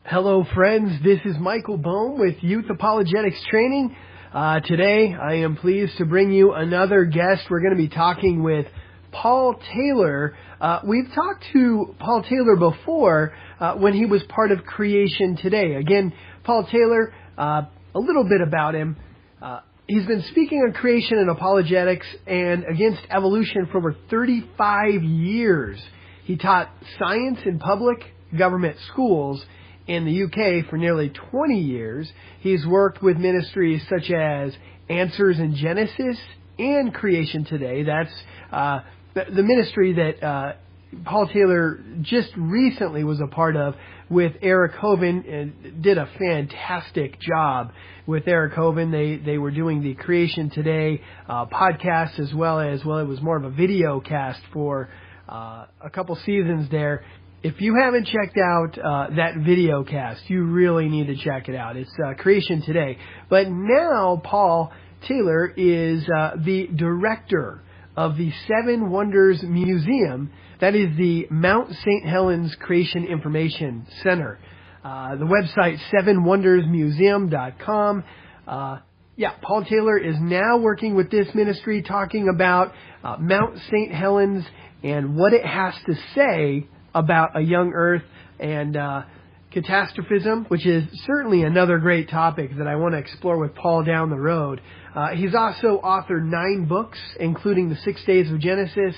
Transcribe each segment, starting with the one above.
Hello, friends. This is Michael Boehm with Youth Apologetics Training. Today, I am pleased to bring you another guest. We're going to be talking with Paul Taylor. We've talked to Paul Taylor before when he was part of Creation Today. Again, Paul Taylor, a little bit about him. He's been speaking on creation and apologetics and against evolution for over 35 years. He taught science in public government schools in the UK for nearly 20 years. He's worked with ministries such as Answers in Genesis and Creation Today. That's the ministry that Paul Taylor just recently was a part of with Eric Hovind, and did a fantastic job with Eric Hovind. They were doing the Creation Today podcast as well, it was more of a video cast for a couple seasons there. If you haven't checked out that video cast, you really need to check it out. It's Creation Today. But now Paul Taylor is the director of the Seven Wonders Museum. That is the Mount St. Helens Creation Information Center. The website, sevenwondersmuseum.com. Paul Taylor is now working with this ministry, talking about Mount St. Helens and what it has to say about a young earth and catastrophism, which is certainly another great topic that I want to explore with Paul down the road. He's also authored 9 books, including The 6 Days of Genesis,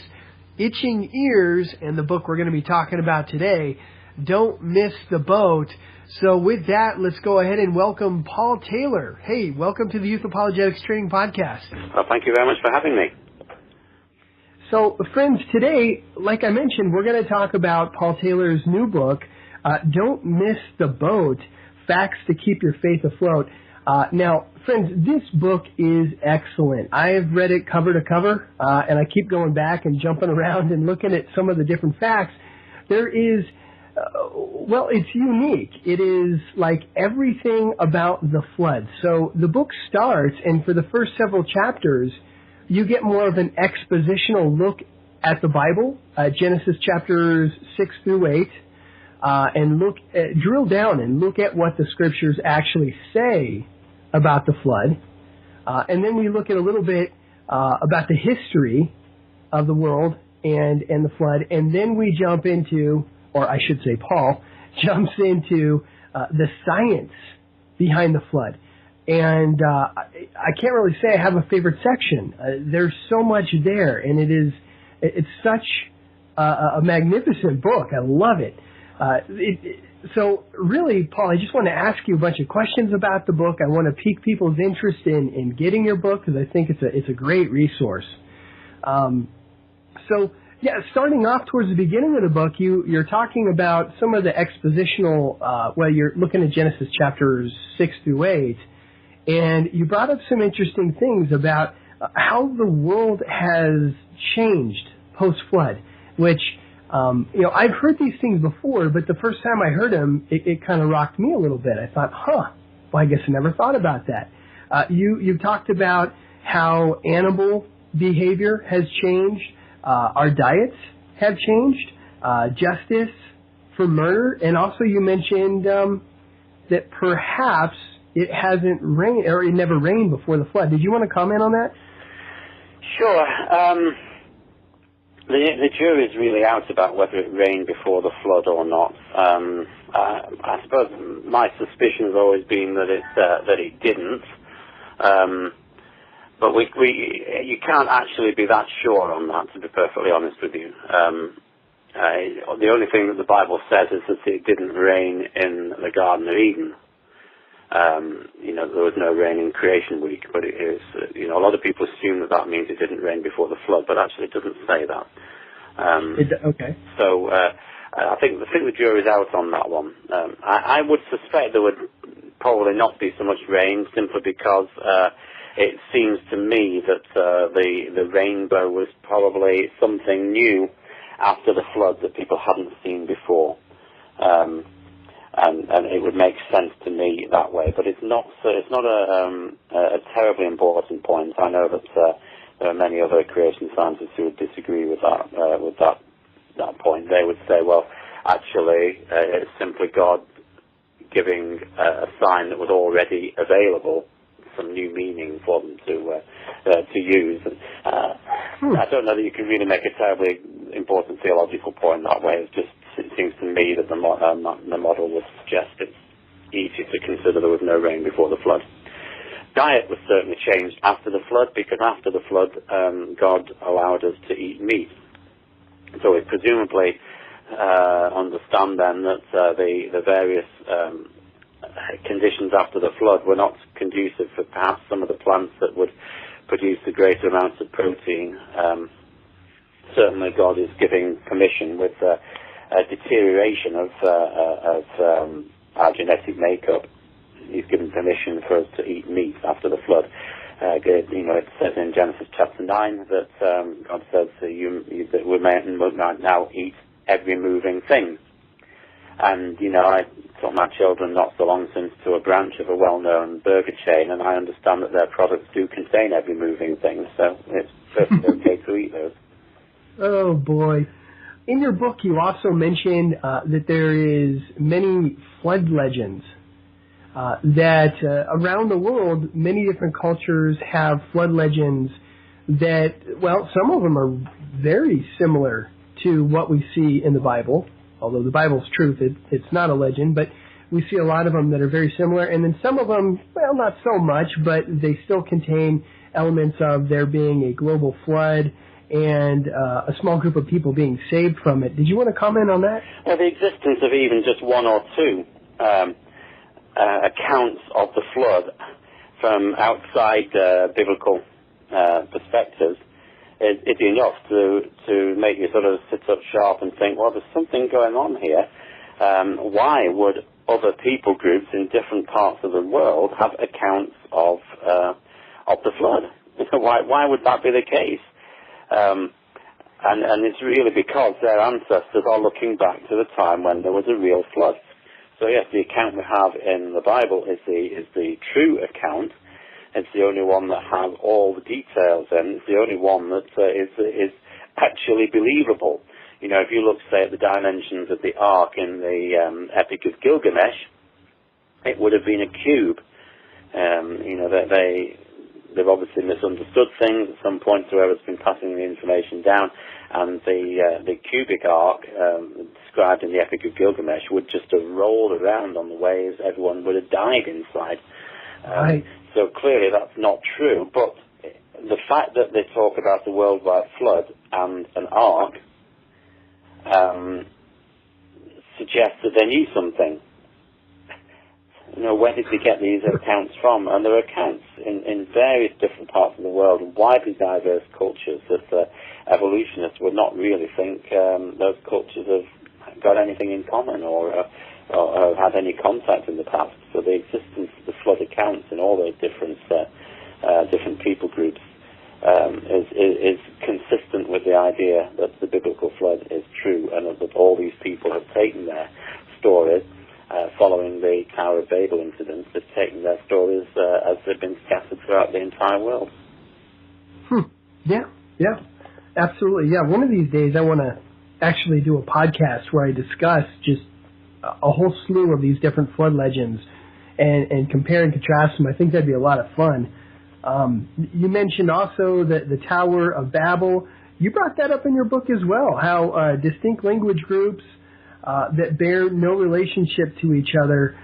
Itching Ears, and the book we're going to be talking about today, Don't Miss the Boat. So with that, let's go ahead and welcome Paul Taylor. Hey, welcome to the Youth Apologetics Training Podcast. Well, thank you very much for having me. So, friends, today, like I mentioned, we're going to talk about Paul Taylor's new book, Don't Miss the Boat, Facts to Keep Your Faith Afloat. Now, friends, this book is excellent. I have read it cover to cover, and I keep going back and jumping around and looking at some of the different facts. There is, it's unique. It is like everything about the flood. So the book starts, and for the first several chapters, you get more of an expositional look at the Bible, Genesis chapters 6 through 8, and drill down and look at what the scriptures actually say about the flood. And then we look at a little bit about the history of the world and the flood. And then we jump into, or I should say Paul, jumps into the science behind the flood. And I can't really say I have a favorite section. There's so much there, and it's such a magnificent book. I love it. So really, Paul, I just want to ask you a bunch of questions about the book. I want to pique people's interest in getting your book because I think it's a great resource. Starting off towards the beginning of the book, you're talking about some of the expositional. You're looking at Genesis chapters 6 through 8. And you brought up some interesting things about how the world has changed post-flood, which, I've heard these things before, but the first time I heard them, it kind of rocked me a little bit. I thought, I guess I never thought about that. You talked about how animal behavior has changed, our diets have changed, justice for murder, and also you mentioned that perhaps it hasn't rained, or it never rained before the flood. Did you want to comment on that? Sure. The jury's really out about whether it rained before the flood or not. I suppose my suspicion has always been that it didn't. But you can't actually be that sure on that, to be perfectly honest with you. The only thing that the Bible says is that it didn't rain in the Garden of Eden. There was no rain in creation week, but it is, a lot of people assume that means it didn't rain before the flood, but actually it doesn't say that. Okay. So, I think the jury's out on that one. I would suspect there would probably not be so much rain simply because, it seems to me that, the rainbow was probably something new after the flood that people hadn't seen before. And it would make sense to me that way, but it's not a terribly important point. I know that there are many other creation scientists who would disagree with that point. They would say, well, actually, it's simply God giving a sign that was already available some new meaning for them to use. And, I don't know that you can really make a terribly important theological point that way. It seems to me that the model would suggest it's easy to consider there was no rain before the flood. Diet was certainly changed after the flood, because after the flood, God allowed us to eat meat. So we presumably understand then that the various conditions after the flood were not conducive for perhaps some of the plants that would produce the greater amounts of protein. Certainly God is giving permission with a deterioration of our genetic makeup. He's given permission for us to eat meat after the flood. It says in Genesis chapter 9 that God says that we might now eat every moving thing. And, I took my children not so long since to a branch of a well-known burger chain, and I understand that their products do contain every moving thing, so it's perfectly okay to eat those. Oh, boy. In your book, you also mentioned that there is many flood legends, that around the world, many different cultures have flood legends that, well, some of them are very similar to what we see in the Bible. Although the Bible's truth, it's not a legend, but we see a lot of them that are very similar. And then some of them, well, not so much, but they still contain elements of there being a global flood and a small group of people being saved from it. Did you want to comment on that? Well, the existence of even just one or two accounts of the flood from outside biblical perspectives is enough to make you sort of sit up sharp and think, well, there's something going on here. Why would other people groups in different parts of the world have accounts of the flood? Why would that be the case? And it's really because their ancestors are looking back to the time when there was a real flood. So yes, the account we have in the Bible is the true account. It's the only one that has all the details, and it's the only one that is actually believable. If you look, say, at the dimensions of the ark in the Epic of Gilgamesh, it would have been a cube. They've obviously misunderstood things at some point, so whoever's been passing the information down, and the cubic ark described in the Epic of Gilgamesh would just have rolled around on the waves. Everyone would have died inside. Right. So clearly that's not true, but the fact that they talk about a worldwide flood and an ark suggests that they knew something. Where did they get these accounts from? And there are accounts in various different parts of the world, widely diverse cultures, that evolutionists would not really think those cultures have got anything in common or have had any contact in the past. So the existence of the flood accounts in all those different people groups is consistent with the idea that the biblical flood is true, and that all these people have taken their stories following the Tower of Babel incidents. They've taken their stories as they've been scattered throughout the entire world. Yeah, absolutely. Yeah, one of these days I want to actually do a podcast where I discuss just a whole slew of these different flood legends and compare and contrast them. I think that'd be a lot of fun. You mentioned also the Tower of Babel. You brought that up in your book as well, how distinct language groups that bear no relationship to each other.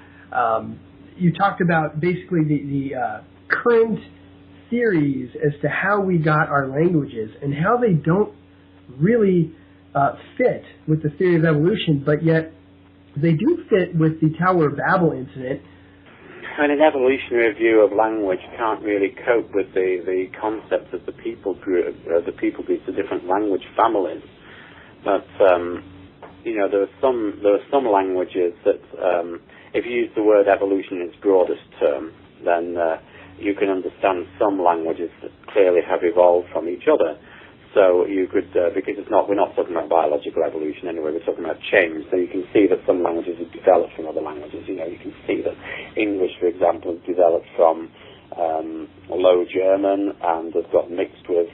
You talked about basically the current theories as to how we got our languages and how they don't really fit with the theory of evolution, but yet they do fit with the Tower of Babel incident. And an evolutionary view of language can't really cope with the concept of the people groups, the different language families. But there are some languages that, if you use the word evolution in its broadest term, then you can understand some languages that clearly have evolved from each other. So you could, because we're not talking about biological evolution anyway, we're talking about change. So you can see that some languages have developed from other languages. You can see that English, for example, has developed from Low German and has got mixed with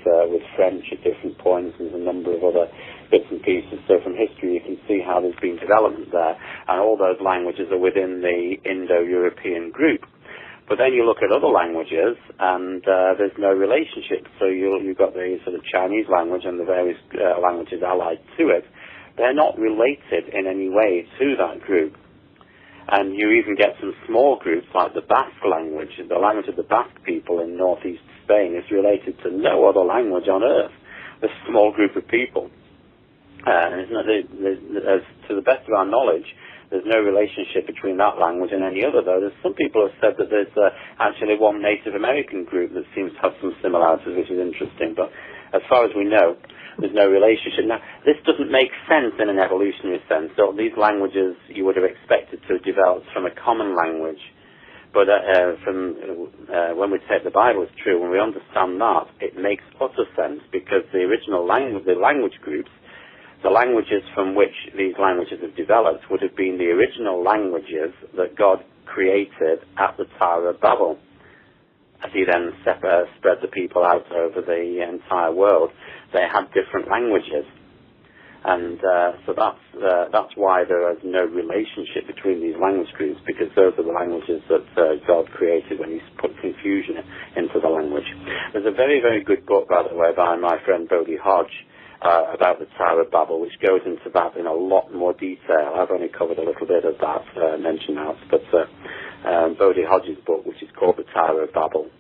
French at different points. There's a number of other bits and pieces. So from history, you can see how there's been development there, and all those languages are within the Indo-European group. But then you look at other languages, and there's no relationship. So you've got the sort of Chinese language and the various languages allied to it. They're not related in any way to that group. And you even get some small groups like the Basque language. The language of the Basque people in northeast Spain is related to no other language on earth. This small group of people. To the best of our knowledge, there's no relationship between that language and any other, though. Some people have said that there's actually one Native American group that seems to have some similarities, which is interesting. But as far as we know, there's no relationship. Now, this doesn't make sense in an evolutionary sense. So these languages you would have expected to have developed from a common language. But when we take the Bible as true, when we understand that, it makes utter sense, because the original language, the language groups, the languages from which these languages have developed would have been the original languages that God created at the Tower of Babel, as he then spread the people out over the entire world. They had different languages. And so that's why there is no relationship between these language groups, because those are the languages that God created when he put confusion into the language. There's a very, very good book, by the way, by my friend Boehm about the Tower of Babel, which goes into that in a lot more detail. I've only covered a little bit of that, mentioned that, but Bodie Hodge's book, which is called The Tower of Babel,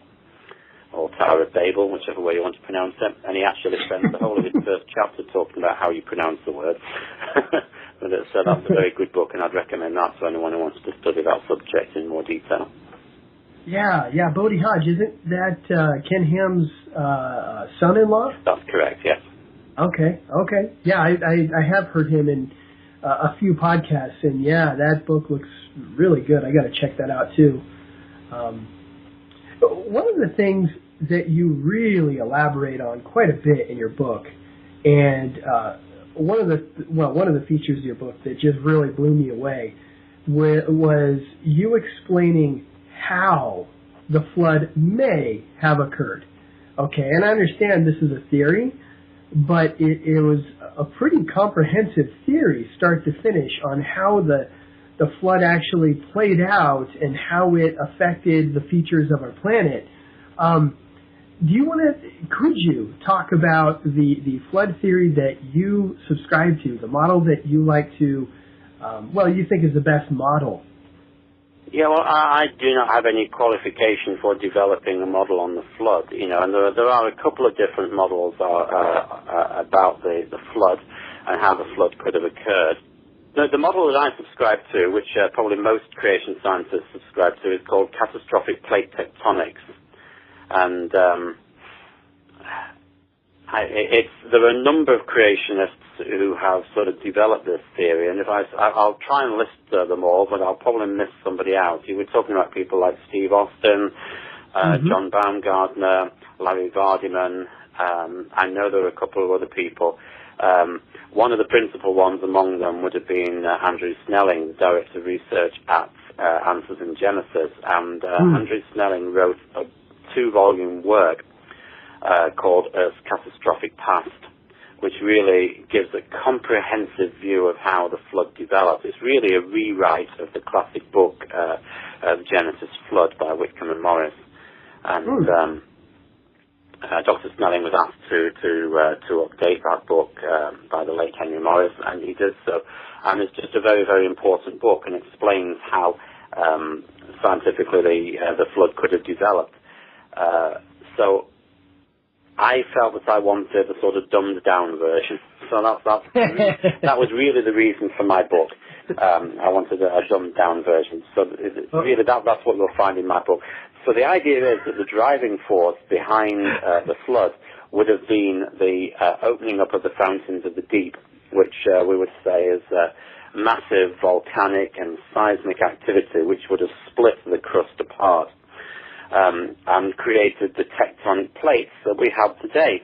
or Tower of Babel, whichever way you want to pronounce it, and he actually spends the whole of his first chapter talking about how you pronounce the word. But that's a very good book, and I'd recommend that to anyone who wants to study that subject in more detail. Yeah, Bodie Hodge, isn't that Ken Ham's son-in-law? That's correct, yes. Okay. Yeah, I have heard him in a few podcasts, and yeah, that book looks really good. I got to check that out too. One of the things that you really elaborate on quite a bit in your book, and one of the features of your book that just really blew me away was you explaining how the flood may have occurred. Okay, and I understand this is a theory, but it was a pretty comprehensive theory, start to finish, on how the flood actually played out and how it affected the features of our planet. Could you talk about the flood theory that you subscribe to, the model that you like to, you think is the best model? Yeah, well, I do not have any qualification for developing a model on the flood, and there are a couple of different models about the flood and how the flood could have occurred. The model that I subscribe to, which probably most creation scientists subscribe to, is called catastrophic plate tectonics. And there are a number of creationists who have sort of developed this theory, and if I'll try and list them all, but I'll probably miss somebody out. You were talking about people like Steve Austin, John Baumgartner, Larry Vardiman. I know there are a couple of other people. One of the principal ones among them would have been Andrew Snelling, the Director of Research at Answers in Genesis, and Andrew Snelling wrote a 2-volume work called Earth's Catastrophic Past, which really gives a comprehensive view of how the flood developed. It's really a rewrite of the classic book, The Genesis Flood by Whitcomb and Morris. And Dr. Snelling was asked to update that book by the late Henry Morris, and he did so. And it's just a very, very important book, and explains how scientifically the flood could have developed. So I felt that I wanted a sort of dumbed-down version. So that was really the reason for my book. I wanted a dumbed-down version. So really that's what you'll find in my book. So the idea is that the driving force behind the flood would have been the opening up of the fountains of the deep, which we would say is massive volcanic and seismic activity, which would have split the crust apart. And created the tectonic plates that we have today.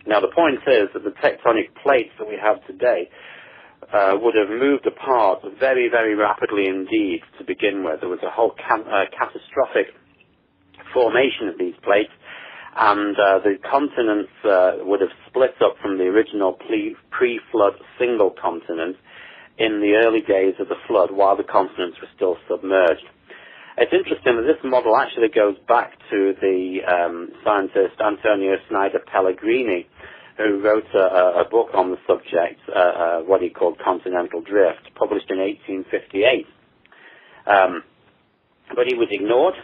Now, the point is that the tectonic plates that we have today would have moved apart very, very rapidly indeed to begin with. There was a whole catastrophic formation of these plates, and the continents would have split up from the original pre-flood single continent in the early days of the flood while the continents were still submerged. It's interesting that this model actually goes back to the scientist Antonio Snyder Pellegrini, who wrote a book on the subject, what he called Continental Drift, published in 1858. But he was ignored,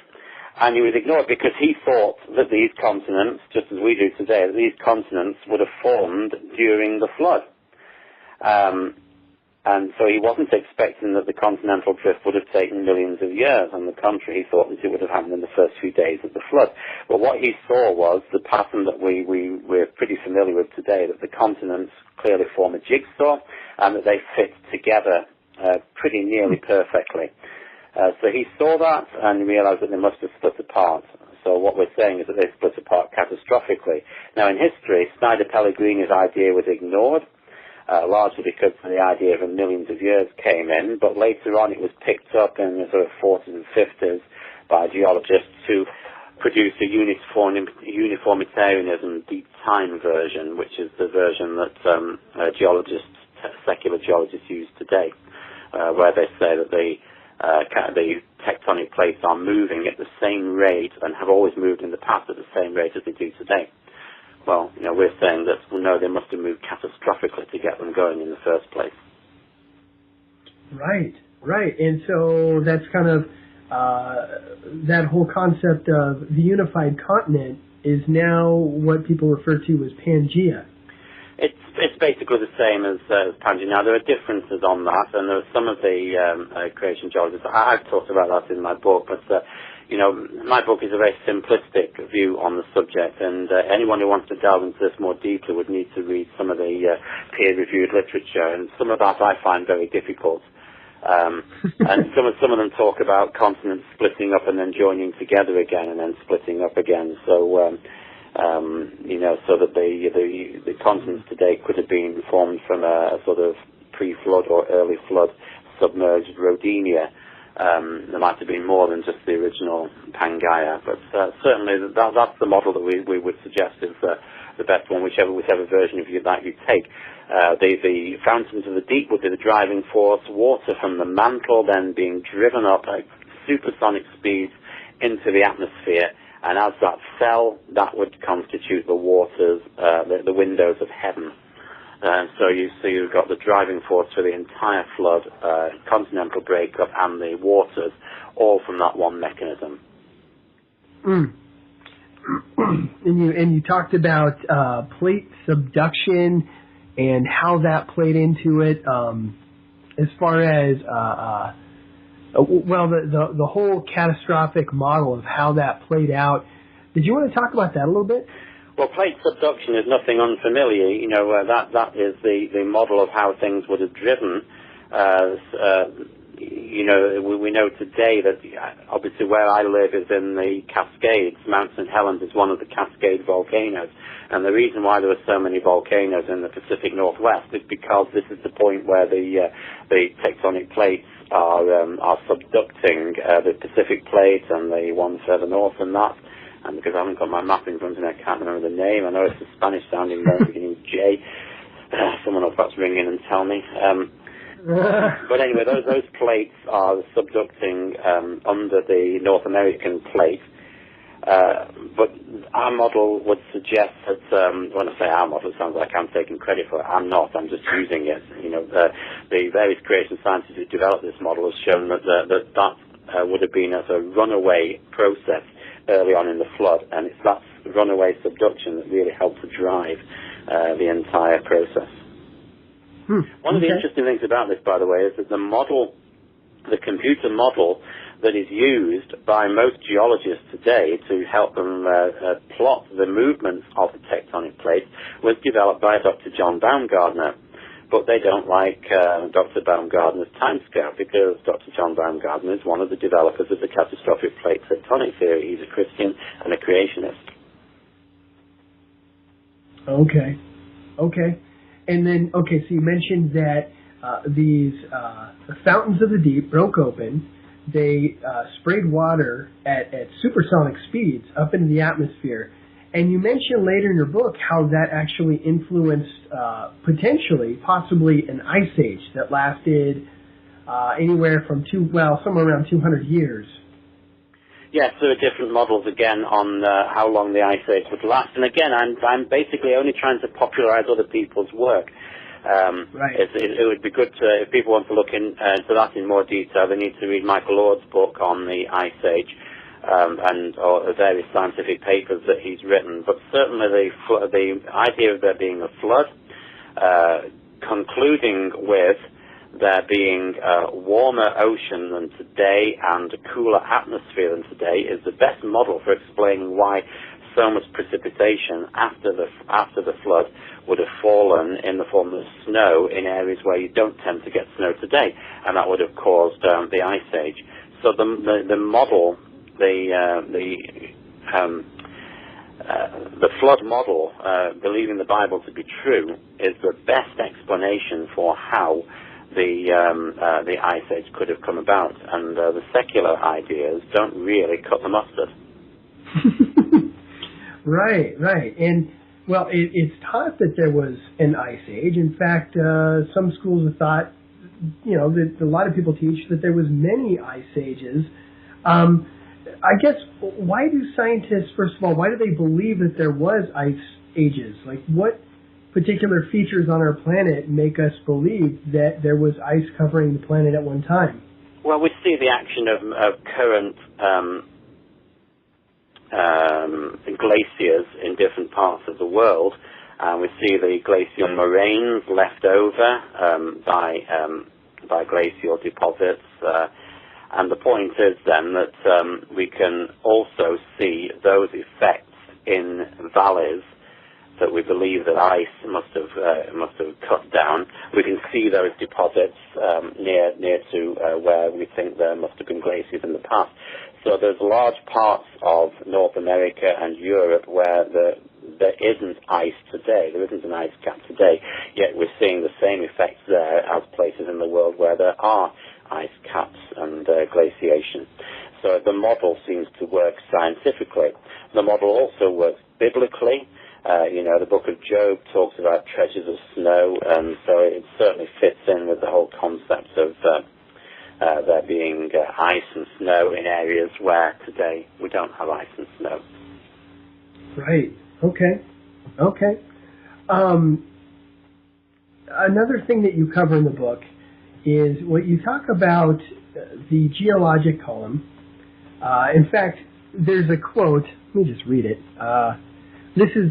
and he was ignored because he thought that these continents, just as we do today, that these continents would have formed during the flood. And so he wasn't expecting that the continental drift would have taken millions of years. On the contrary, he thought that it would have happened in the first few days of the flood. But what he saw was the pattern that we're pretty familiar with today, that the continents clearly form a jigsaw and that they fit together pretty nearly perfectly. So he saw that and realized that they must have split apart. So what we're saying is that they split apart catastrophically. Now in history, Snyder Pellegrini's idea was ignored, largely because the idea of millions of years came in, but later on it was picked up in the sort of 40s and 50s by geologists who produced a uniformitarianism deep time version, which is the version that secular geologists use today, where they say that the tectonic plates are moving at the same rate and have always moved in the past at the same rate as they do today. Well, we're saying that, no, they must have moved catastrophically to get them going in the first place. Right. And so that's kind of, that whole concept of the unified continent is now what people refer to as Pangea. It's basically the same as Pangea. Now, there are differences on that, and there are some of the creation geologists. I've talked about that in my book, but my book is a very simplistic view on the subject, and anyone who wants to delve into this more deeply would need to read some of the peer-reviewed literature, and some of that I find very difficult. And some of them talk about continents splitting up and then joining together again and then splitting up again. So, so that the continents today could have been formed from a sort of pre-flood or early flood submerged Rodinia. There might have been more than just the original Pangaea, but certainly that's the model that we would suggest is the best one, whichever version of that you take. The fountains of the deep would be the driving force, water from the mantle then being driven up at supersonic speeds into the atmosphere, and as that fell, that would constitute the waters, the windows of heaven. So you've got the driving force for the entire flood, continental breakup, and the waters, all from that one mechanism. And you talked about plate subduction and how that played into it, as far as the whole catastrophic model of how that played out. Did you want to talk about that a little bit? Well, plate subduction is nothing unfamiliar. That is the model of how things would have driven. We know today that obviously where I live is in the Cascades. Mount St. Helens is one of the Cascade volcanoes. And the reason why there are so many volcanoes in the Pacific Northwest is because this is the point where the tectonic plates are subducting the Pacific plate and the one further north than that. And because I haven't got my map in front of me, I can't remember the name. I know it's a Spanish-sounding name beginning with J. Someone will perhaps ring in and tell me. But anyway, those plates are subducting under the North American plate. But our model would suggest that, when I say our model, it sounds like I'm taking credit for it. I'm not. I'm just using it. The various creation scientists who developed this model have shown that would have been as a runaway process early on in the flood, and it's that runaway subduction that really helped to drive the entire process. One of the interesting things about this, by the way, is that the computer model that is used by most geologists today to help them plot the movements of the tectonic plates was developed by Dr. John Baumgartner. But they don't like Dr. Baumgartner's timescale because Dr. John Baumgartner is one of the developers of the catastrophic plate tectonic theory. He's a Christian and a creationist. Okay. And then, so you mentioned that these fountains of the deep broke open. They sprayed water at supersonic speeds up into the atmosphere. And you mention later in your book how that actually influenced possibly an ice age that lasted anywhere from somewhere around 200 years. Yes, there are different models again on how long the ice age would last. And again, I'm basically only trying to popularize other people's work. Right. It would be good if people want to look into that in more detail, they need to read Michael Ord's book on the ice age or the various scientific papers that he's written. But certainly the idea of there being a flood, concluding with there being a warmer ocean than today and a cooler atmosphere than today, is the best model for explaining why so much precipitation after the flood would have fallen in the form of snow in areas where you don't tend to get snow today, and that would have caused the ice age. So the model, the flood model, believing the Bible to be true, is the best explanation for how the ice age could have come about, and the secular ideas don't really cut the mustard. Right. And, well, it's taught that there was an ice age. In fact, some schools have thought, that a lot of people teach that there was many ice ages. I guess, why do scientists, first of all, why do they believe that there was ice ages? Like, what particular features on our planet make us believe that there was ice covering the planet at one time? Well, we see the action of current glaciers in different parts of the world, and we see the glacial moraines left over by glacial deposits, and the point is then that we can also see those effects in valleys that we believe that ice must have cut down. We can see those deposits near to where we think there must have been glaciers in the past. So there's large parts of North America and Europe where there isn't ice today. There isn't an ice cap today, yet we're seeing the same effects there as places in the world where there are ice caps and glaciation. So the model seems to work scientifically. The model also works biblically. The book of Job talks about treasures of snow, and so it certainly fits in with the whole concept of there being ice and snow in areas where today we don't have ice and snow. Right. Okay. Another thing that you cover in the book is what you talk about the geologic column. In fact, there's a quote. Let me just read it. This is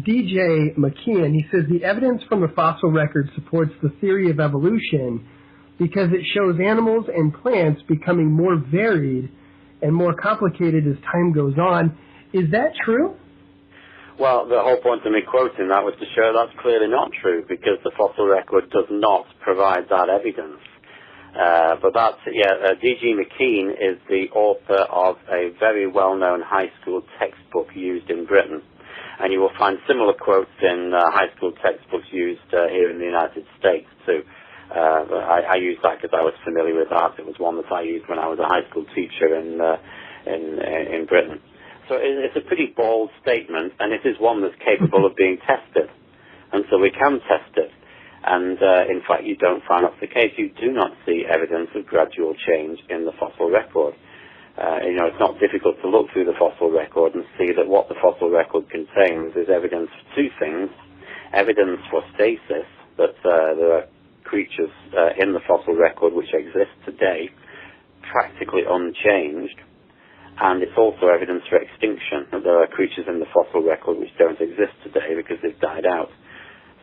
D.J. McKeon. He says, the evidence from the fossil record supports the theory of evolution because it shows animals and plants becoming more varied and more complicated as time goes on. Is that true? Well, the whole point of me quoting that was to show that's clearly not true, because the fossil record does not provide that evidence. But D.G. McKean is the author of a very well-known high school textbook used in Britain. And you will find similar quotes in high school textbooks used here in the United States too. I used that because I was familiar with that. It was one that I used when I was a high school teacher in Britain. So it's a pretty bold statement, and it is one that's capable of being tested. And so we can test it. And in fact, you don't find that's the case. You do not see evidence of gradual change in the fossil record. It's not difficult to look through the fossil record and see that what the fossil record contains is evidence for two things. Evidence for stasis, that there are creatures in the fossil record which exist today, practically unchanged. And it's also evidence for extinction, that there are creatures in the fossil record which don't exist today because they've died out.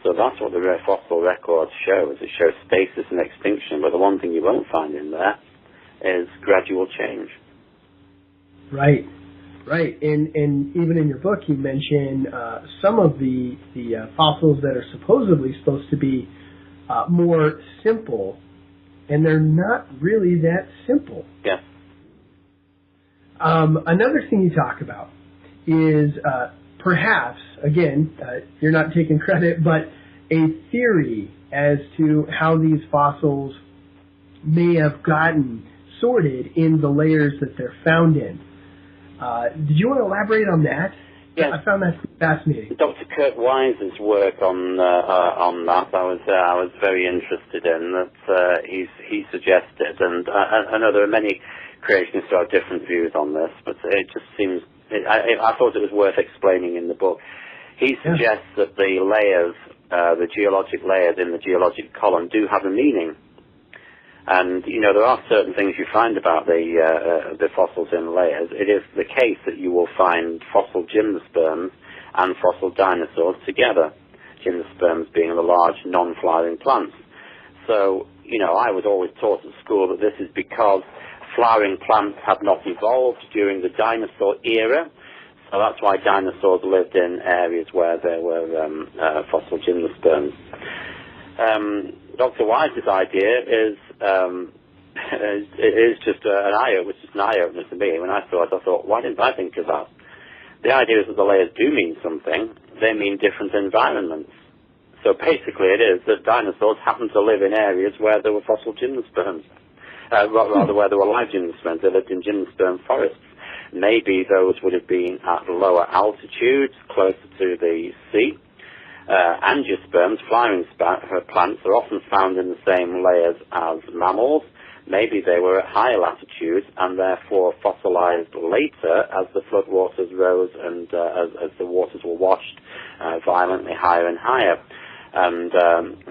So that's what the fossil record shows. It shows stasis and extinction, but the one thing you won't find in there is gradual change. Right. And even in your book, you mention some of the fossils that are supposedly supposed to be more simple, and they're not really that simple. Yes. Another thing you talk about is perhaps, again, you're not taking credit, but a theory as to how these fossils may have gotten sorted in the layers that they're found in. Did you want to elaborate on that? I found that fascinating. Dr. Kurt Wise's work on that, I was very interested in. That he suggested, and I know there are many creationists who have different views on this, but it just seems I thought it was worth explaining in the book. He suggests that the layers, the geologic layers in the geologic column, do have a meaning. And, there are certain things you find about the fossils in layers. It is the case that you will find fossil gymnosperms and fossil dinosaurs together, gymnosperms being the large non-flowering plants. So, I was always taught at school that this is because flowering plants had not evolved during the dinosaur era. So that's why dinosaurs lived in areas where there were fossil gymnosperms. Dr. Wise's idea is just an eye-opener to me. When I saw it, I thought, why didn't I think of that? The idea is that the layers do mean something. They mean different environments. So basically it is that dinosaurs happen to live in areas where there were fossil gymnosperms. Rather where there were live gymnosperms. They lived in gymnosperm forests. Maybe those would have been at lower altitudes, closer to the sea. Angiosperms, flowering plants, are often found in the same layers as mammals. Maybe they were at higher latitudes and therefore fossilized later as the floodwaters rose and as the waters were washed violently higher and higher. And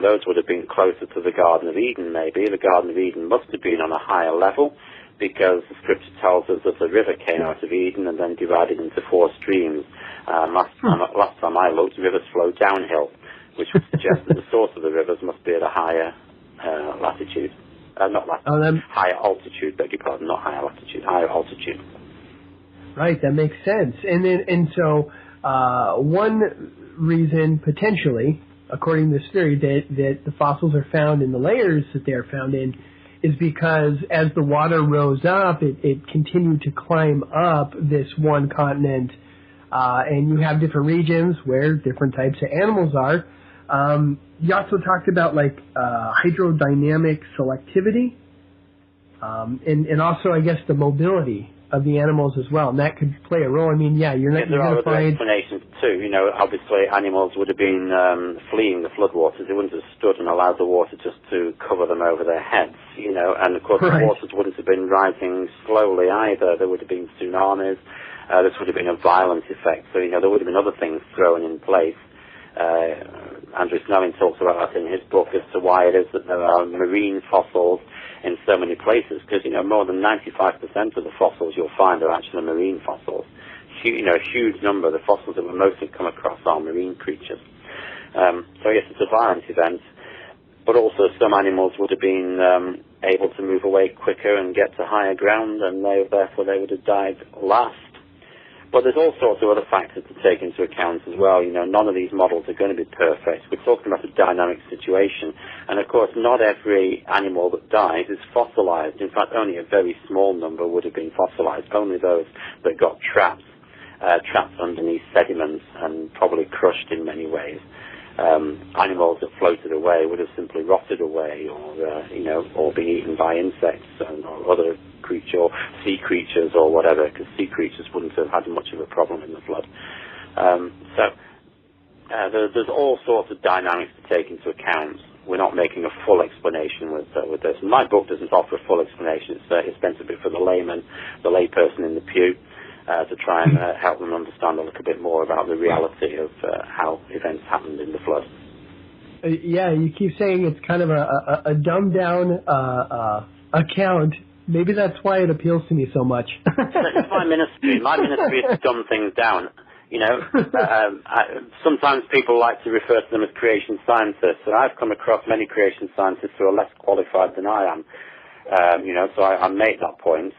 those would have been closer to the Garden of Eden, maybe. The Garden of Eden must have been on a higher level because the scripture tells us that the river came out of Eden and then divided into 4 streams. Last time I looked, rivers flow downhill, which would suggest that the source of the rivers must be at a higher latitude. Higher altitude, beg your pardon, not higher latitude, higher altitude. Right, that makes sense. So one reason, potentially, according to this theory, that the fossils are found in the layers that they are found in is because as the water rose up, it continued to climb up this one continent, and you have different regions where different types of animals are. You also talked about hydrodynamic selectivity, and also, I guess, the mobility of the animals as well, and that could play a role. I mean, you're not going to find explanations too. Obviously, animals would have been fleeing the floodwaters. They wouldn't have stood and allowed the water just to cover them over their heads. And of course, the waters wouldn't have been rising slowly either. There would have been tsunamis. This would have been a violent effect. So there would have been other things thrown in place. Andrew Snelling talks about that in his book as to why it is that there are marine fossils in so many places, because more than 95% of the fossils you'll find are actually marine fossils. A huge number of the fossils that we mostly come across are marine creatures. So yes, it's a violent event, but also some animals would have been able to move away quicker and get to higher ground, and therefore they would have died last. But there's all sorts of other factors to take into account as well. None of these models are going to be perfect. We're talking about a dynamic situation. And of course, not every animal that dies is fossilized. In fact, only a very small number would have been fossilized. Only those that got trapped underneath sediments and probably crushed in many ways. Animals that floated away would have simply rotted away or been eaten by insects or other creature, sea creatures or whatever, because sea creatures wouldn't have had much of a problem in the flood. There's all sorts of dynamics to take into account. We're not making a full explanation with this. My book doesn't offer a full explanation. It's meant to be for the layman, the layperson in the pew, to try and help them understand a little bit more about the reality of how events happened in the flood. You keep saying it's kind of a dumbed-down account. Maybe that's why it appeals to me so much. It's my ministry. My ministry is to dumb things down. Sometimes people like to refer to them as creation scientists, and I've come across many creation scientists who are less qualified than I am. So I make that point.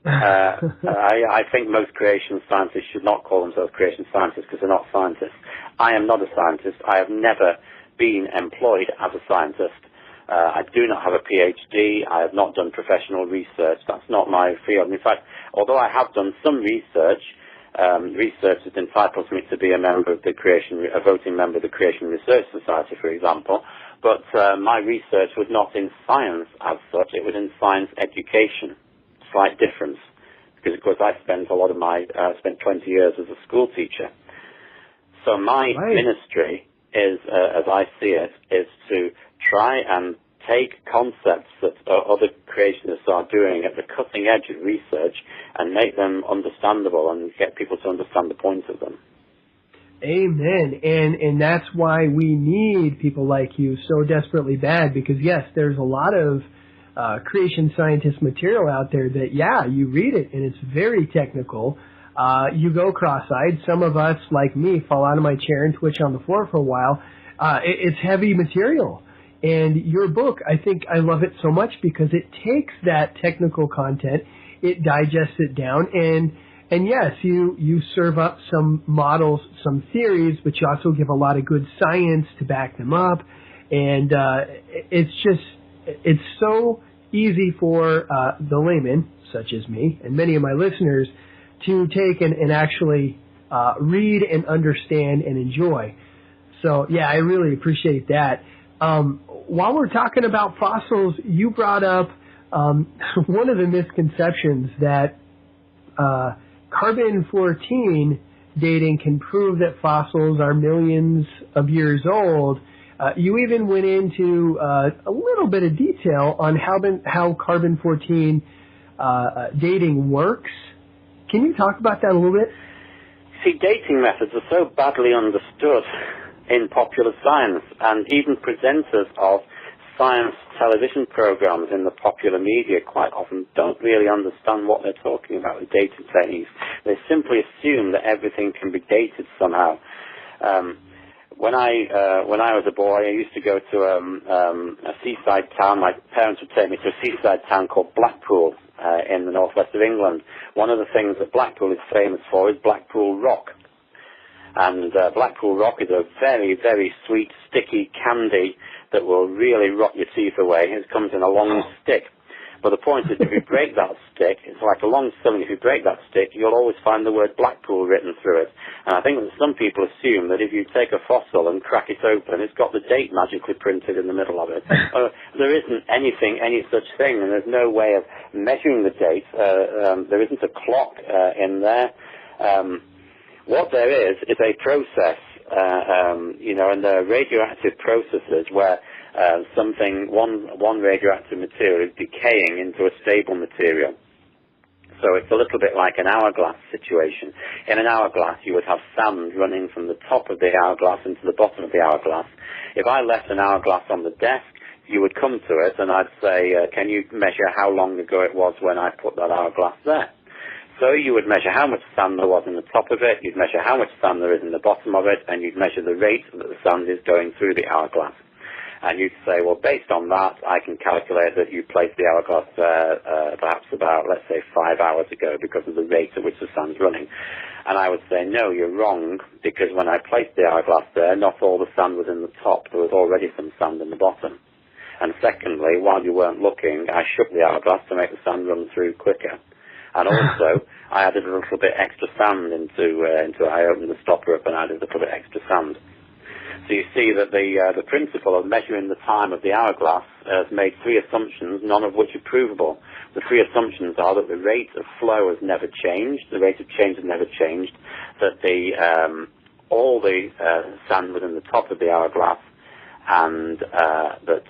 I think most creation scientists should not call themselves creation scientists because they're not scientists. I am not a scientist. I have never been employed as a scientist. I do not have a PhD. I have not done professional research. That's not my field. In fact, although I have done some research, research that entitles me to be a voting member of the Creation Research Society, for example. But my research was not in science as such. It was in science education. Slight difference. because, of course, I spent 20 years as a school teacher. So my ministry is, as I see it, is to try and take concepts that other creationists are doing at the cutting edge of research and make them understandable and get people to understand the point of them. Amen. And that's why we need people like you so desperately bad, because, yes, there's a lot of creation scientist material out there that, yeah, you read it and it's very technical. You go cross-eyed. Some of us, like me, fall out of my chair and twitch on the floor for a while. It's heavy material. And your book, I think I love it so much because it takes that technical content, it digests it down, and yes, you serve up some models, some theories, but you also give a lot of good science to back them up. And it's so easy for the layman, such as me, and many of my listeners, to take and actually read and understand and enjoy. So, yeah, I really appreciate that. While we're talking about fossils, you brought up one of the misconceptions that carbon-14 dating can prove that fossils are millions of years old. You even went into a little bit of detail on how carbon-14 dating works. Can you talk about that a little bit? See, dating methods are so badly understood in popular science, and even presenters of science television programs in the popular media quite often don't really understand what they're talking about with dating techniques. They simply assume that everything can be dated somehow. When I was a boy, I used to go to a seaside town. My parents would take me to a seaside town called Blackpool in the northwest of England. One of the things that Blackpool is famous for is Blackpool Rock. And Blackpool Rock is a very, very sweet, sticky candy that will really rot your teeth away. It comes in a long stick. But the point is, if you break that stick, it's like a long cylinder. If you break that stick, you'll always find the word Blackpool written through it. And I think that some people assume that if you take a fossil and crack it open, it's got the date magically printed in the middle of it. There isn't any such thing, and there's no way of measuring the date. There isn't a clock in there. What there is a process, and there are radioactive processes where one radioactive material is decaying into a stable material. So it's a little bit like an hourglass situation. In an hourglass, you would have sand running from the top of the hourglass into the bottom of the hourglass. If I left an hourglass on the desk, you would come to it and I'd say, can you measure how long ago it was when I put that hourglass there? So you would measure how much sand there was in the top of it, you'd measure how much sand there is in the bottom of it, and you'd measure the rate that the sand is going through the hourglass. And you'd say, well, based on that, I can calculate that you placed the hourglass perhaps about, let's say, 5 hours ago because of the rate at which the sand's running. And I would say, no, you're wrong, because when I placed the hourglass there, not all the sand was in the top. There was already some sand in the bottom. And secondly, while you weren't looking, I shook the hourglass to make the sand run through quicker. And also, I added a little bit extra sand into I opened the stopper up and added a little bit extra sand. So you see that the principle of measuring the time of the hourglass has made three assumptions, none of which are provable. The three assumptions are that the rate of flow has never changed, the rate of change has never changed, that all the sand was in the top of the hourglass, and that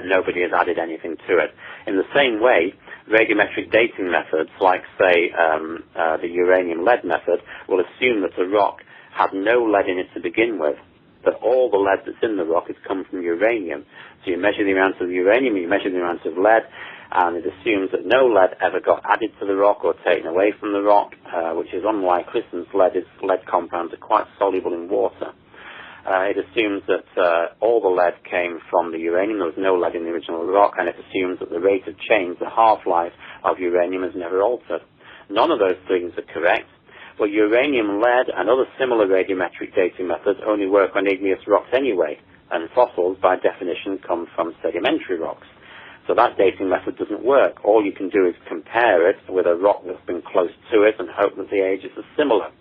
nobody has added anything to it. In the same way, radiometric dating methods, like, say, the uranium-lead method, will assume that a rock had no lead in it to begin with, that all the lead that's in the rock has come from uranium. So you measure the amount of uranium, you measure the amount of lead, and it assumes that no lead ever got added to the rock or taken away from the rock, which is unlikely since lead compounds are quite soluble in water. It assumes that all the lead came from the uranium, there was no lead in the original rock, and it assumes that the rate of change, the half-life of uranium, is never altered. None of those things are correct. Well, uranium, lead, and other similar radiometric dating methods only work on igneous rocks anyway, and fossils, by definition, come from sedimentary rocks. So that dating method doesn't work. All you can do is compare it with a rock that's been close to it and hope that the ages are similar.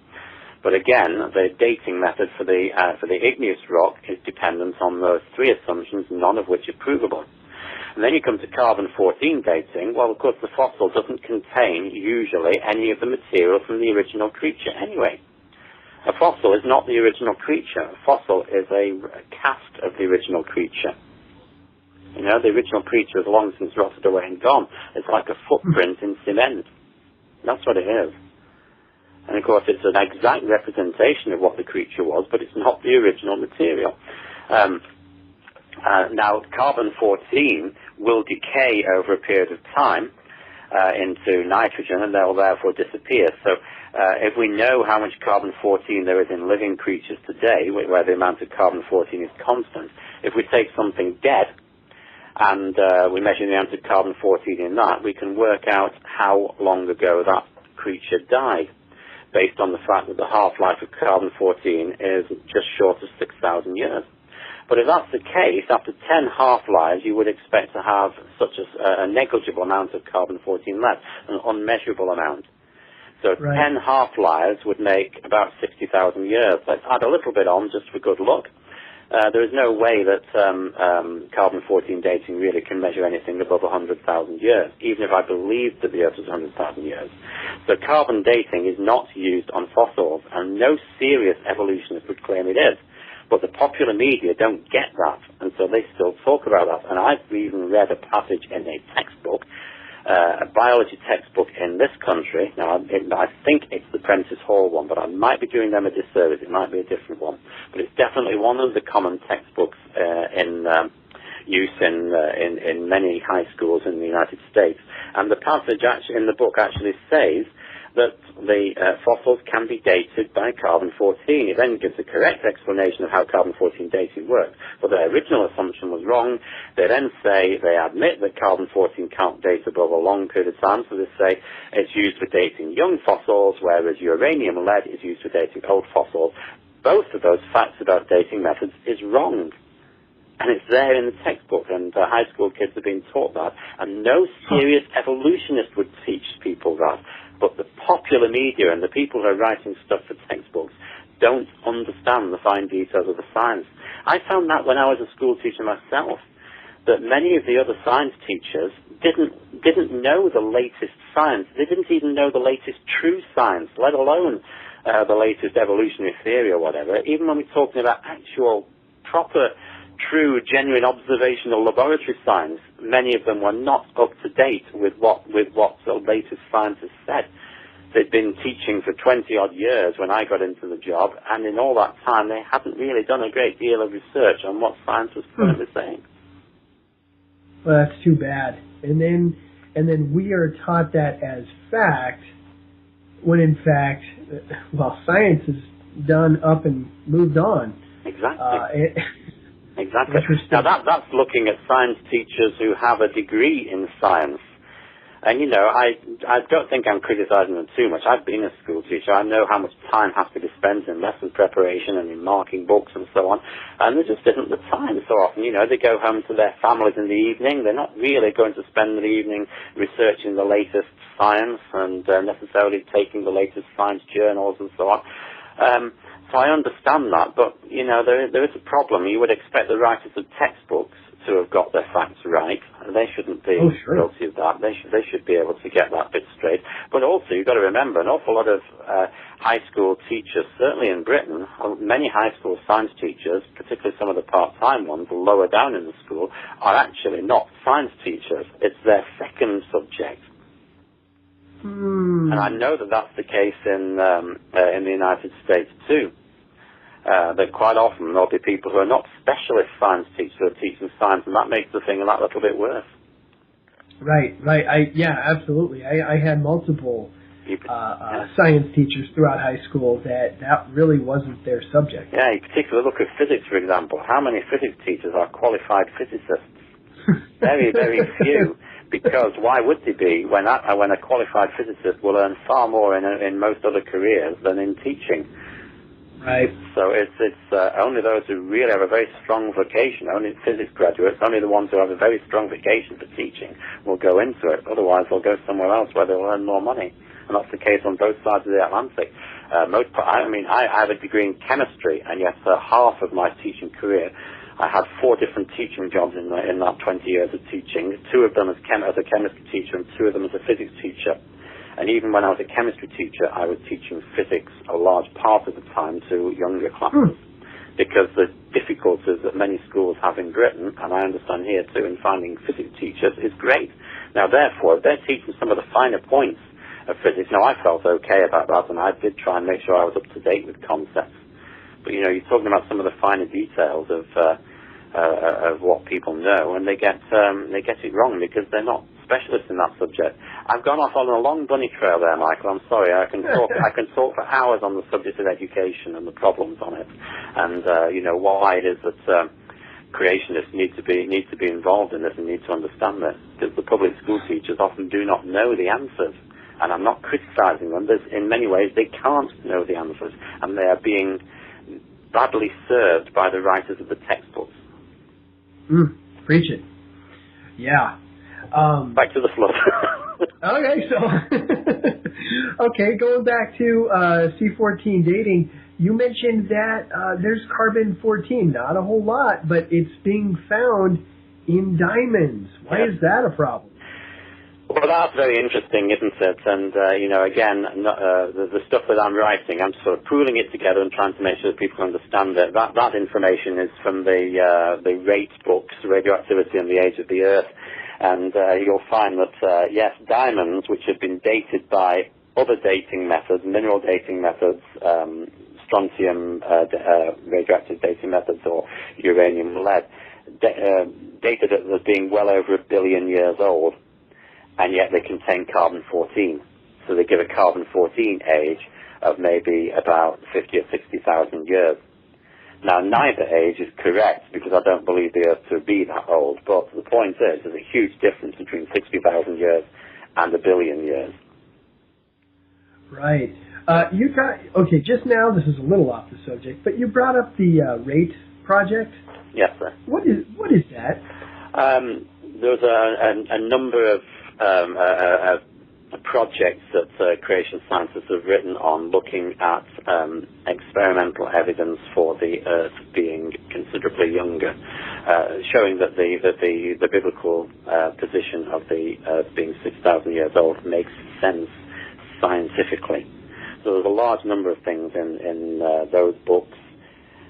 But again, the dating method for the igneous rock is dependent on those three assumptions, none of which are provable. And then you come to carbon-14 dating. Well, of course, the fossil doesn't contain, usually, any of the material from the original creature anyway. A fossil is not the original creature. A fossil is a cast of the original creature. You know, the original creature has long since rotted away and gone. It's like a footprint in cement. That's what it is. And, of course, it's an exact representation of what the creature was, but it's not the original material. Now, carbon-14 will decay over a period of time into nitrogen, and they'll therefore disappear. So if we know how much carbon-14 there is in living creatures today, where the amount of carbon-14 is constant, if we take something dead and we measure the amount of carbon-14 in that, we can work out how long ago that creature died, based on the fact that the half-life of carbon-14 is just short of 6,000 years. But if that's the case, after 10 half-lives, you would expect to have such a negligible amount of carbon-14 left, an unmeasurable amount. So 10 half-lives would make about 60,000 years. Let's add a little bit on just for good luck. There is no way that carbon-14 dating really can measure anything above 100,000 years, even if I believed that the Earth was 100,000 years. So carbon dating is not used on fossils, and no serious evolutionist would claim it is. But the popular media don't get that, and so they still talk about that. And I've even read a passage in a textbook, a biology textbook in this country. Now, I think it's the Prentice Hall one, but I might be doing them a disservice. It might be a different one. But it's definitely one of the common textbooks in use in many high schools in the United States. And the passage in the book actually says that the fossils can be dated by carbon-14. It then gives a correct explanation of how carbon-14 dating works. But their original assumption was wrong. They then say, they admit that carbon-14 can't date above a long period of time, so they say it's used for dating young fossils, whereas uranium-lead is used for dating old fossils. Both of those facts about dating methods is wrong. And it's there in the textbook, and high school kids are being taught that. And no serious evolutionist would teach people that. But the popular media and the people who are writing stuff for textbooks don't understand the fine details of the science. I found that when I was a school teacher myself, that many of the other science teachers didn't know the latest science. They didn't even know the latest true science, let alone the latest evolutionary theory or whatever. Even when we're talking about actual, proper, true, genuine observational laboratory science, many of them were not up to date with what the latest science has said. They'd been teaching for 20-odd years when I got into the job, and in all that time they hadn't really done a great deal of research on what science was currently saying. Well, that's too bad. And then we are taught that as fact, when in fact, science is done up and moved on. Exactly. Exactly. Now, that's looking at science teachers who have a degree in science. And, you know, I don't think I'm criticizing them too much. I've been a school teacher. I know how much time has to be spent in lesson preparation and in marking books and so on. And there just isn't the time so often. You know, they go home to their families in the evening. They're not really going to spend the evening researching the latest science and necessarily taking the latest science journals and so on. So I understand that, but, you know, there is a problem. You would expect the writers of textbooks to have got their facts right. They shouldn't be guilty of that. They should be able to get that bit straight. But also, you've got to remember, an awful lot of high school teachers, certainly in Britain, many high school science teachers, particularly some of the part-time ones, lower down in the school, are actually not science teachers. It's their second subject. And I know that that's the case in the United States too. That quite often there'll be people who are not specialist science teachers who are teaching science, and that makes the thing that little bit worse. Right. Yeah, absolutely. I had multiple science teachers throughout high school that really wasn't their subject. Yeah, you particularly look at physics, for example. How many physics teachers are qualified physicists? Very, very few. Because why would they be when a qualified physicist will earn far more in most other careers than in teaching? Right. So it's only those who really have a very strong vocation, only physics graduates, only the ones who have a very strong vocation for teaching will go into it. Otherwise, they'll go somewhere else where they'll earn more money. And that's the case on both sides of the Atlantic. I have a degree in chemistry, and yet half of my teaching career I had 4 different teaching jobs in that 20 years of teaching, 2 of them as a chemistry teacher and 2 of them as a physics teacher. And even when I was a chemistry teacher, I was teaching physics a large part of the time to younger classes. Because the difficulties that many schools have in Britain, and I understand here too, in finding physics teachers is great. Now, therefore, if they're teaching some of the finer points of physics, now I felt okay about that, and I did try and make sure I was up to date with concepts. But, you know, you're talking about some of the finer details of what people know, and they get it wrong because they're not specialists in that subject. I've gone off on a long bunny trail there, Michael. I'm sorry. I can talk for hours on the subject of education and the problems on it, and you know why it is that creationists need to be involved in this and need to understand this, because the public school teachers often do not know the answers. And I'm not criticizing them. In many ways, they can't know the answers, and they are being badly served by the writers of the textbooks. Preach it. Yeah. Back to the flood. Okay, so okay, going back to C14 dating, you mentioned that there's carbon-14, not a whole lot, but it's being found in diamonds. Why is that a problem? Well, that's very interesting, isn't it? And, you know, again, the stuff that I'm writing, I'm sort of pooling it together and trying to make sure that people understand it. That information is from the rate books, Radioactivity and the Age of the Earth. And you'll find that, yes, diamonds, which have been dated by other dating methods, mineral dating methods, strontium radioactive dating methods, or uranium lead, dated as being well over 1 billion years old. And yet they contain carbon-14. So they give a carbon-14 age of maybe about 50 or 60,000 years. Now, neither age is correct, because I don't believe the Earth to be that old. But the point is, there's a huge difference between 60,000 years and 1 billion years. Right. Okay, just now, this is a little off the subject, but you brought up the RATE project. Yes, sir. What is that? There's a number of projects that creation scientists have written on looking at experimental evidence for the Earth being considerably younger, showing that the biblical position of the Earth being 6,000 years old makes sense scientifically. So there's a large number of things in those books.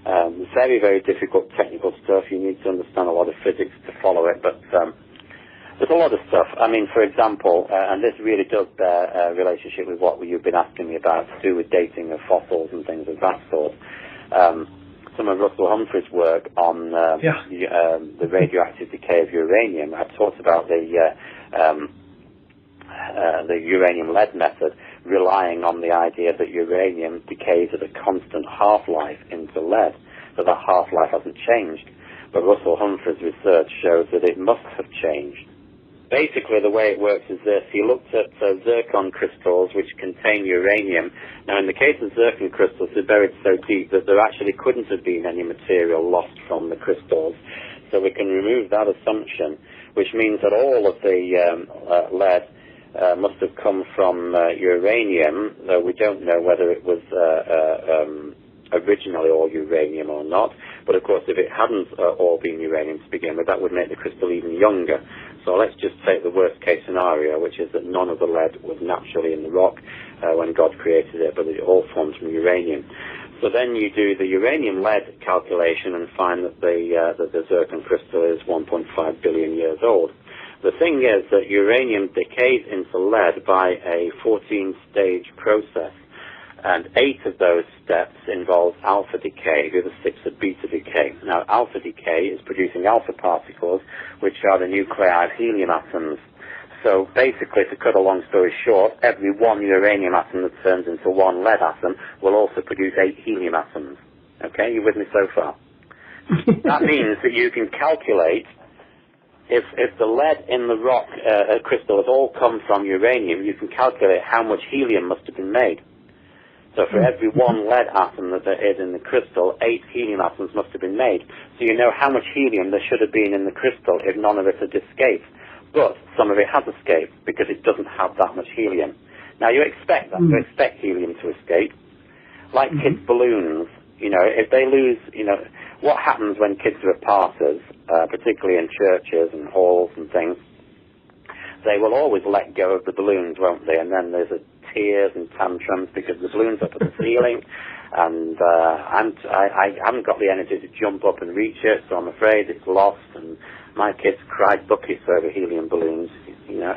Very, very difficult technical stuff. You need to understand a lot of physics to follow it, but there's a lot of stuff. I mean, for example, and this really does bear a relationship with what you've been asking me about to do with dating of fossils and things of that sort. Some of Russell Humphrey's work on the radioactive decay of uranium. I've talked about the uranium lead method, relying on the idea that uranium decays at a constant half-life into lead, so that half-life hasn't changed. But Russell Humphrey's research shows that it must have changed. Basically, the way it works is this. He looked at zircon crystals which contain uranium. Now, in the case of zircon crystals, they're buried so deep that there actually couldn't have been any material lost from the crystals. So we can remove that assumption, which means that all of the lead must have come from uranium, though we don't know whether it was originally all uranium or not. But of course, if it hadn't all been uranium to begin with, that would make the crystal even younger. So let's just take the worst case scenario, which is that none of the lead was naturally in the rock when God created it, but it all formed from uranium. So then you do the uranium lead calculation and find that the zircon crystal is 1.5 billion years old. The thing is that uranium decays into lead by a 14-stage process, and 8 of those steps involve alpha decay, the other 6 are beta decay. Now, alpha decay is producing alpha particles, which are the nuclei of helium atoms. So basically, to cut a long story short, every 1 uranium atom that turns into 1 lead atom will also produce 8 helium atoms. Okay, you with me so far? That means that you can calculate, if the lead in the rock crystal has all come from uranium, you can calculate how much helium must have been made. So for every 1 lead atom that there is in the crystal, 8 helium atoms must have been made. So you know how much helium there should have been in the crystal if none of it had escaped. But some of it has escaped because it doesn't have that much helium. Now you expect that, you expect helium to escape. Like kids' balloons, you know, if they lose, you know, what happens when kids are at parties, particularly in churches and halls and things, they will always let go of the balloons, won't they? And then there's tears and tantrums because the balloon's up at the ceiling, and I haven't got the energy to jump up and reach it, so I'm afraid it's lost. And my kids cried buckets over helium balloons, you know.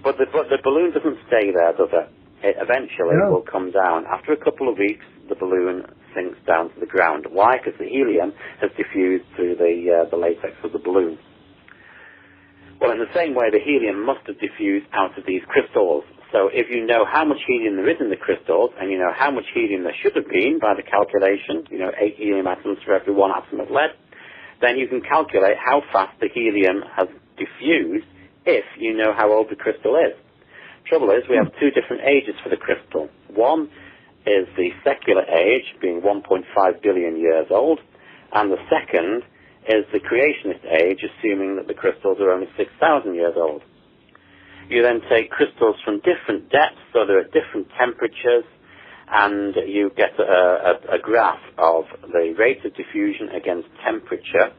But the balloon doesn't stay there, does it? It eventually will come down. After a couple of weeks, the balloon sinks down to the ground. Why? Because the helium has diffused through the latex of the balloon. Well, in the same way, the helium must have diffused out of these crystals. So if you know how much helium there is in the crystals, and you know how much helium there should have been by the calculation, 8 helium atoms for every 1 atom of lead, then you can calculate how fast the helium has diffused if you know how old the crystal is. Trouble is, we have 2 different ages for the crystal. One is the secular age, being 1.5 billion years old, and the second is the creationist age, assuming that the crystals are only 6,000 years old. You then take crystals from different depths, so they're at different temperatures, and you get a graph of the rate of diffusion against temperature,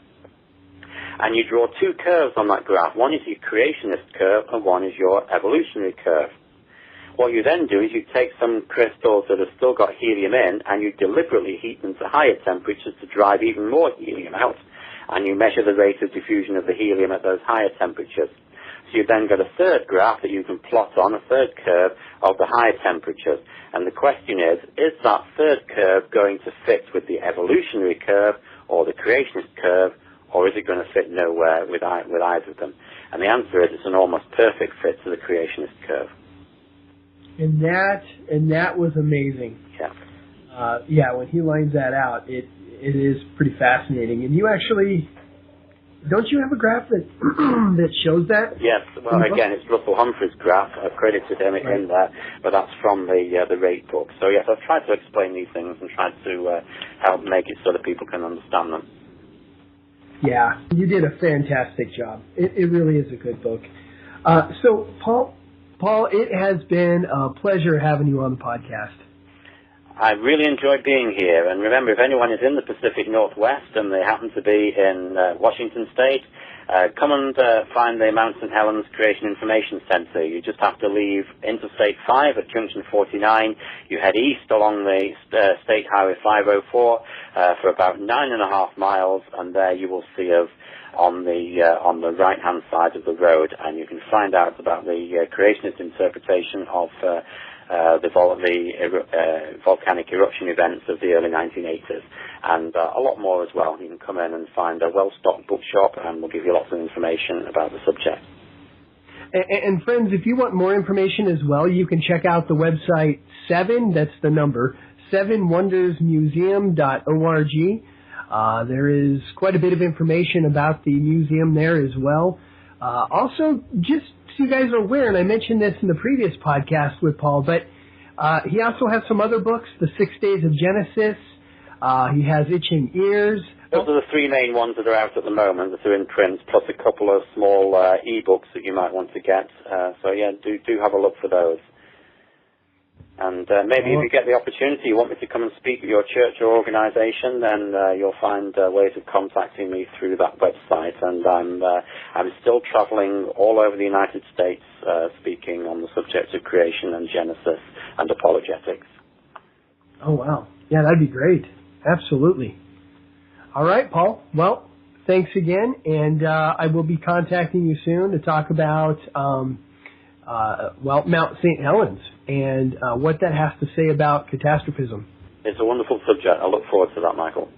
and you draw 2 curves on that graph. One is your creationist curve, and one is your evolutionary curve. What you then do is you take some crystals that have still got helium in, and you deliberately heat them to higher temperatures to drive even more helium out, and you measure the rate of diffusion of the helium at those higher temperatures. So you then get a third graph that you can plot on, a third curve of the higher temperatures. And the question is that third curve going to fit with the evolutionary curve or the creationist curve, or is it going to fit nowhere with either of them? And the answer is it's an almost perfect fit to the creationist curve. And that was amazing. Yeah. When he lines that out, it is pretty fascinating. And you actually, don't you have a graph that that shows that? Yes. Well, again, it's Russell Humphrey's graph. I've credited him in there, but that's from the rate book. So yes, I've tried to explain these things and tried to help make it so that people can understand them. Yeah, you did a fantastic job. It really is a good book. So, Paul, it has been a pleasure having you on the podcast. I really enjoyed being here, and remember, if anyone is in the Pacific Northwest and they happen to be in Washington State, come and find the Mount St. Helens Creation Information Center. You just have to leave Interstate 5 at Junction 49. You head east along the State Highway 504 for about 9.5 miles, and there you will see us on the right-hand side of the road, and you can find out about the creationist interpretation of the volcanic eruption events of the early 1980s, and a lot more as well. You can come in and find a well-stocked bookshop, and we'll give you lots of information about the subject. And friends, if you want more information as well, you can check out the website 7wondersmuseum.org. There is quite a bit of information about the museum there as well. Also, just so you guys are aware, and I mentioned this in the previous podcast with Paul, but he also has some other books, The 6 Days of Genesis. He has Itching Ears. Those are the 3 main ones that are out at the moment that are in print, plus a couple of small e-books that you might want to get. So yeah, do have a look for those. And maybe if you get the opportunity, you want me to come and speak at your church or organization, then you'll find ways of contacting me through that website. And I'm still traveling all over the United States speaking on the subject of creation and Genesis and apologetics. Oh, wow. Yeah, that'd be great. Absolutely. All right, Paul. Well, thanks again. And I will be contacting you soon to talk about, Mount St. Helens and what that has to say about catastrophism. It's a wonderful subject. I look forward to that, Michael.